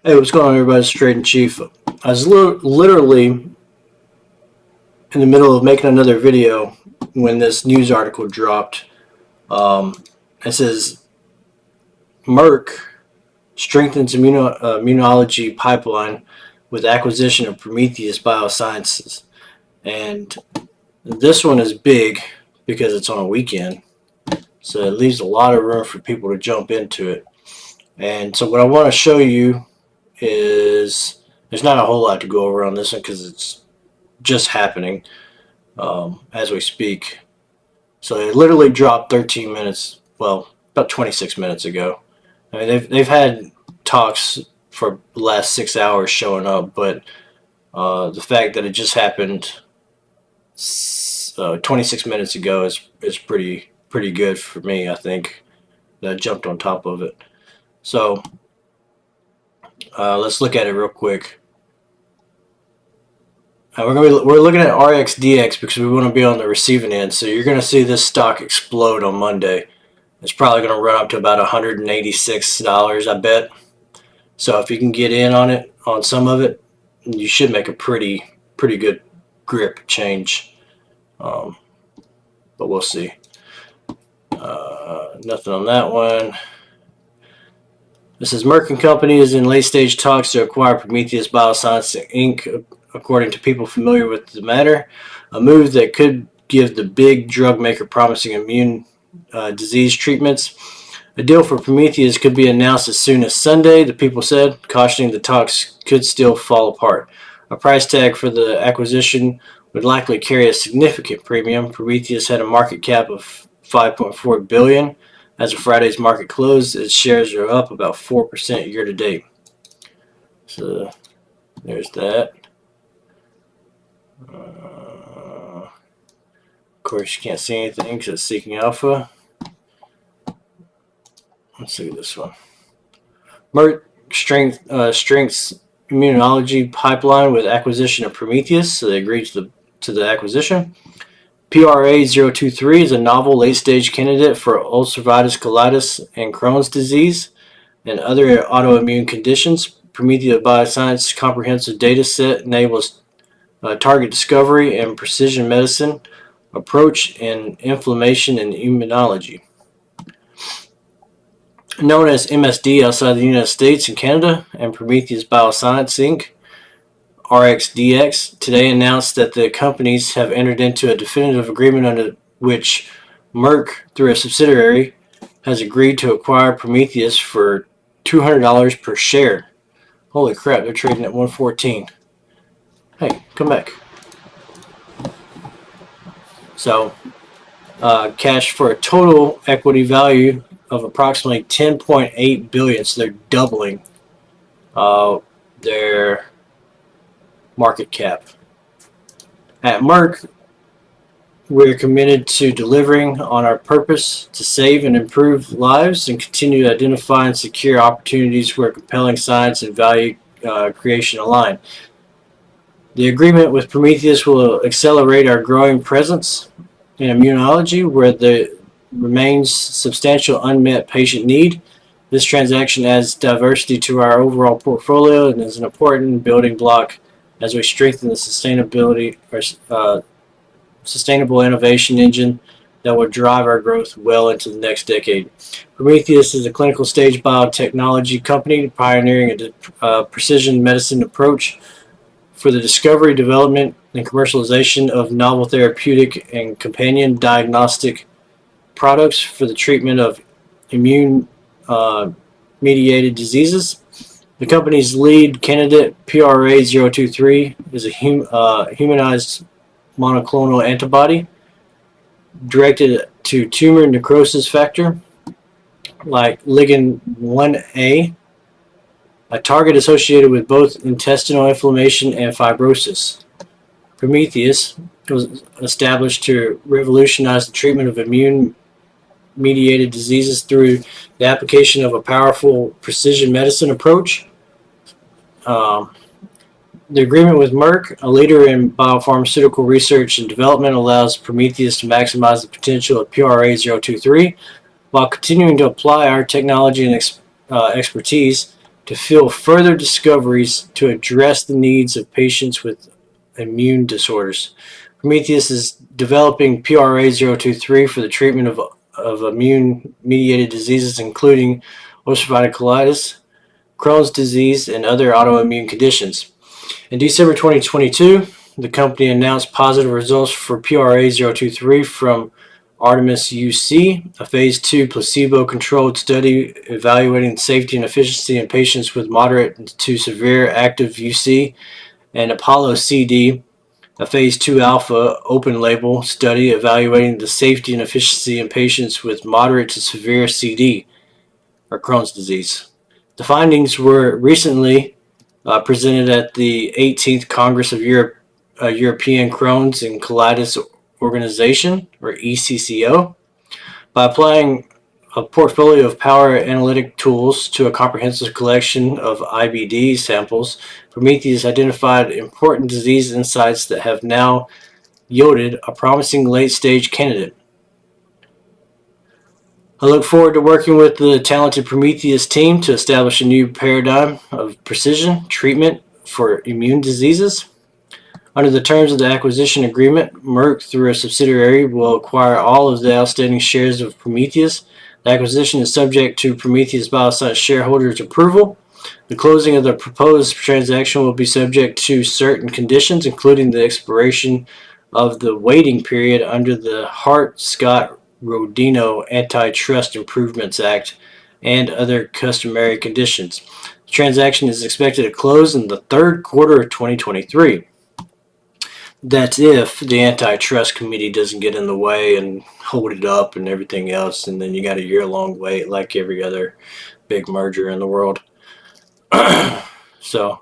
Hey, what's going on, everybody? It's Trade and Chief. I was literally in the middle of making another video when this news article dropped. It says Merck strengthens immunology pipeline with acquisition of Prometheus Biosciences. And this one is big because it's on a weekend. So it leaves a lot of room for people to jump into it. And so what I want to show you is there's not a whole lot to go over on this one because it's just happening as we speak. So it literally dropped 13 minutes, well, about 26 minutes ago. I mean, they've had talks for the last 6 hours showing up, but the fact that it just happened 26 minutes ago is pretty good for me. I think that I jumped on top of it. So let's look at it real quick. We're looking at RXDX because we want to be on the receiving end. So you're going to see this stock explode on Monday. It's probably going to run up to about $186, I bet. So if you can get in on it, on some of it, you should make a pretty good grip change. But we'll see. Nothing on that one. This is Merck & Company is in late-stage talks to acquire Prometheus Biosciences, Inc., according to people familiar with the matter. A move that could give the big drug maker promising immune disease treatments. A deal for Prometheus could be announced as soon as Sunday, the people said, cautioning the talks could still fall apart. A price tag for the acquisition would likely carry a significant premium. Prometheus had a market cap of $5.4 billion. As of Friday's market close, its shares are up about 4% year to date. So there's that. Of course, you can't see anything because it's seeking alpha. Let's look at this one. Merck strengths immunology pipeline with acquisition of Prometheus. So they agreed to the acquisition. PRA023 is a novel late-stage candidate for ulcerative colitis and Crohn's disease and other autoimmune conditions. Prometheus Biosciences' comprehensive data set enables target discovery and precision medicine approach in inflammation and immunology. Known as MSD outside the United States and Canada, and Prometheus Biosciences, Inc., RXDX, today announced that the companies have entered into a definitive agreement under which Merck, through a subsidiary, has agreed to acquire Prometheus for $200 per share. Holy crap, they're trading at $114. Hey, come back. So, cash for a total equity value of approximately $10.8 billion. So they're doubling their market cap. At Merck, we're committed to delivering on our purpose to save and improve lives and continue to identify and secure opportunities where compelling science and value creation align. The agreement with Prometheus will accelerate our growing presence in immunology where there remains substantial unmet patient need. This transaction adds diversity to our overall portfolio and is an important building block as we strengthen the sustainable innovation engine that will drive our growth well into the next decade. Prometheus is a clinical stage biotechnology company pioneering a precision medicine approach for the discovery, development, and commercialization of novel therapeutic and companion diagnostic products for the treatment of immune-mediated diseases. The company's lead candidate, PRA023, is a humanized monoclonal antibody directed to tumor necrosis factor, like ligand 1A, a target associated with both intestinal inflammation and fibrosis. Prometheus was established to revolutionize the treatment of immune-mediated diseases through the application of a powerful precision medicine approach. The agreement with Merck, a leader in biopharmaceutical research and development, allows Prometheus to maximize the potential of PRA023 while continuing to apply our technology and expertise to fuel further discoveries to address the needs of patients with immune disorders. Prometheus is developing PRA023 for the treatment of immune-mediated diseases, including ulcerative colitis, Crohn's disease, and other autoimmune conditions. In December 2022, the company announced positive results for PRA023 from Artemis UC, a phase 2 placebo-controlled study evaluating the safety and efficacy in patients with moderate to severe active UC, and Apollo CD, a phase 2 alpha open-label study evaluating the safety and efficacy in patients with moderate to severe CD, or Crohn's disease. The findings were recently presented at the 18th Congress of European Crohn's and Colitis Organization, or ECCO. By applying a portfolio of power analytic tools to a comprehensive collection of IBD samples, Prometheus identified important disease insights that have now yielded a promising late-stage candidate. I look forward to working with the talented Prometheus team to establish a new paradigm of precision treatment for immune diseases. Under the terms of the acquisition agreement, Merck, through a subsidiary, will acquire all of the outstanding shares of Prometheus. The acquisition is subject to Prometheus Biosciences shareholders' approval. The closing of the proposed transaction will be subject to certain conditions, including the expiration of the waiting period under the Hart-Scott-Rodino Antitrust Improvements Act and other customary conditions. The transaction is expected to close in the third quarter of 2023. That's if the antitrust committee doesn't get in the way and hold it up and everything else, and then you got a year-long wait like every other big merger in the world. So,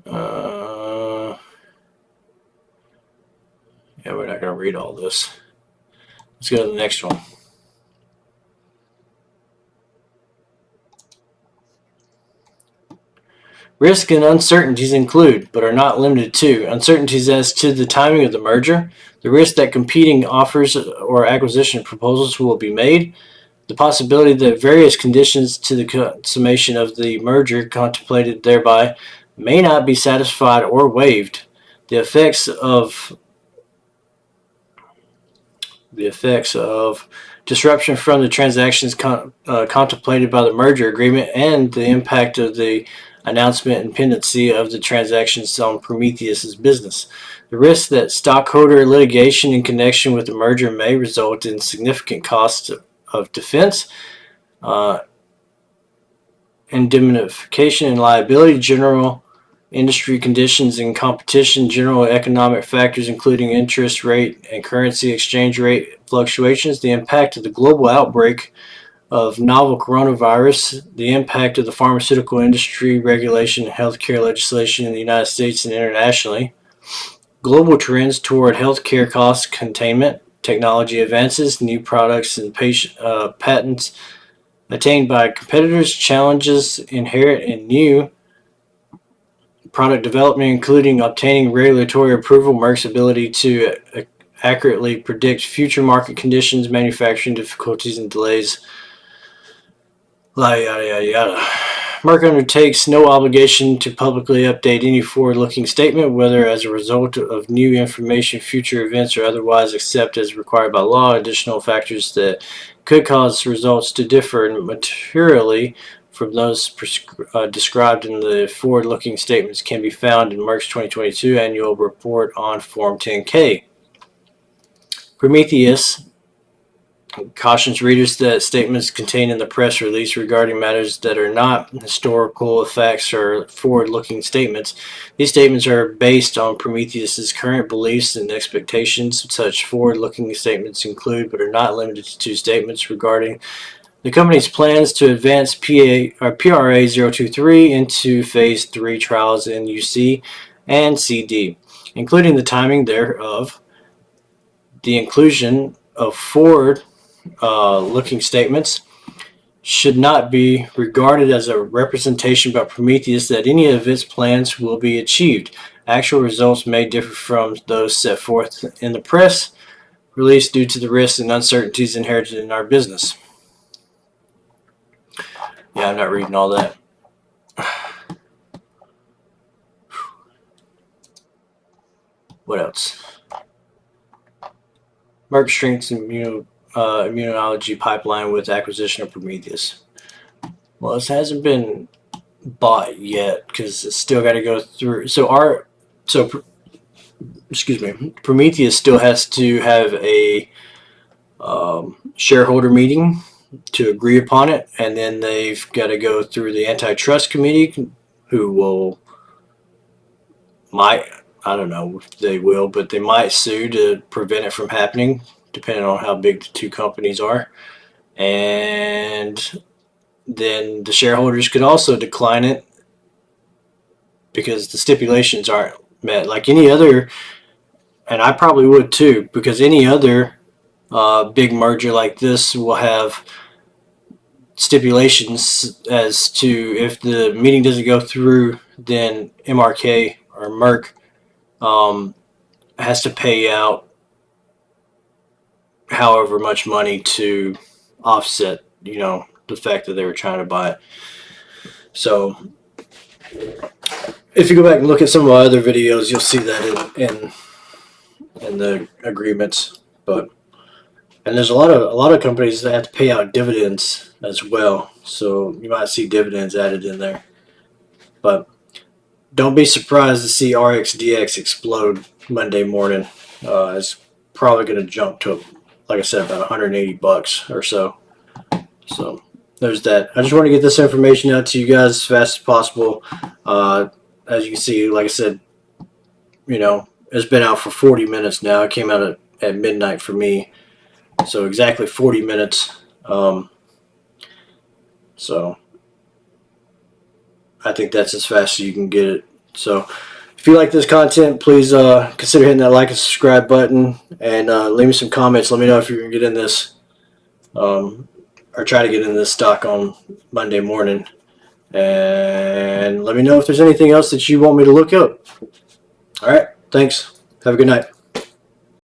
yeah, we're not going to read all this. Let's go to the next one. Risks and uncertainties include, but are not limited to, uncertainties as to the timing of the merger, the risk that competing offers or acquisition proposals will be made, the possibility that various conditions to the consummation of the merger contemplated thereby may not be satisfied or waived, the effects of disruption from the transactions contemplated by the merger agreement, and the impact of the announcement and pendency of the transactions on Prometheus's business. The risk that stockholder litigation in connection with the merger may result in significant costs of defense, indemnification and liability, general industry conditions and competition, general economic factors including interest rate and currency exchange rate fluctuations, the impact of the global outbreak of novel coronavirus, the impact of the pharmaceutical industry regulation and healthcare legislation in the United States and internationally, global trends toward healthcare cost containment, technology advances, new products and patents attained by competitors, challenges inherent in new product development, including obtaining regulatory approval, Merck's ability to accurately predict future market conditions, manufacturing difficulties and delays, yada, yada, yada. Merck undertakes no obligation to publicly update any forward-looking statement, whether as a result of new information, future events, or otherwise, except as required by law. Additional factors that could cause results to differ materially from those described in the forward-looking statements can be found in Merck's 2022 annual report on Form 10-K. Prometheus cautions readers that statements contained in the press release regarding matters that are not historical facts or forward-looking statements. These statements are based on Prometheus's current beliefs and expectations. Such forward-looking statements include, but are not limited to, statements regarding the company's plans to advance PRA023 into phase 3 trials in UC and CD, including the timing thereof. The inclusion of forward-looking statements should not be regarded as a representation by Prometheus that any of its plans will be achieved. Actual results may differ from those set forth in the press released due to the risks and uncertainties inherited in our business. Yeah, I'm not reading all that. What else? Merck strengthens immunology pipeline with acquisition of Prometheus. Well, this hasn't been bought yet because it's still got to go through. Prometheus still has to have a shareholder meeting to agree upon it, and then they've got to go through the antitrust committee, who I don't know if they will, but they might sue to prevent it from happening, depending on how big the two companies are. And then the shareholders could also decline it because the stipulations aren't met. Like any other, and I probably would too, because any other big merger like this will have stipulations as to if the meeting doesn't go through, then MRK or Merck has to pay out however much money to offset, the fact that they were trying to buy it. So if you go back and look at some of my other videos, you'll see that in the agreements. And there's a lot of companies that have to pay out dividends as well, so you might see dividends added in there. But don't be surprised to see RxDX explode Monday morning. It's probably going to jump to, like I said, about $180 or so. So there's that. I just want to get this information out to you guys as fast as possible. As you can see, like I said, it's been out for 40 minutes now. It came out at midnight for me. So exactly 40 minutes. So I think that's as fast as you can get it. So if you like this content, please consider hitting that like and subscribe button, and leave me some comments. Let me know if you're going to get in this or try to get in this stock on Monday morning. And let me know if there's anything else that you want me to look up. All right. Thanks. Have a good night.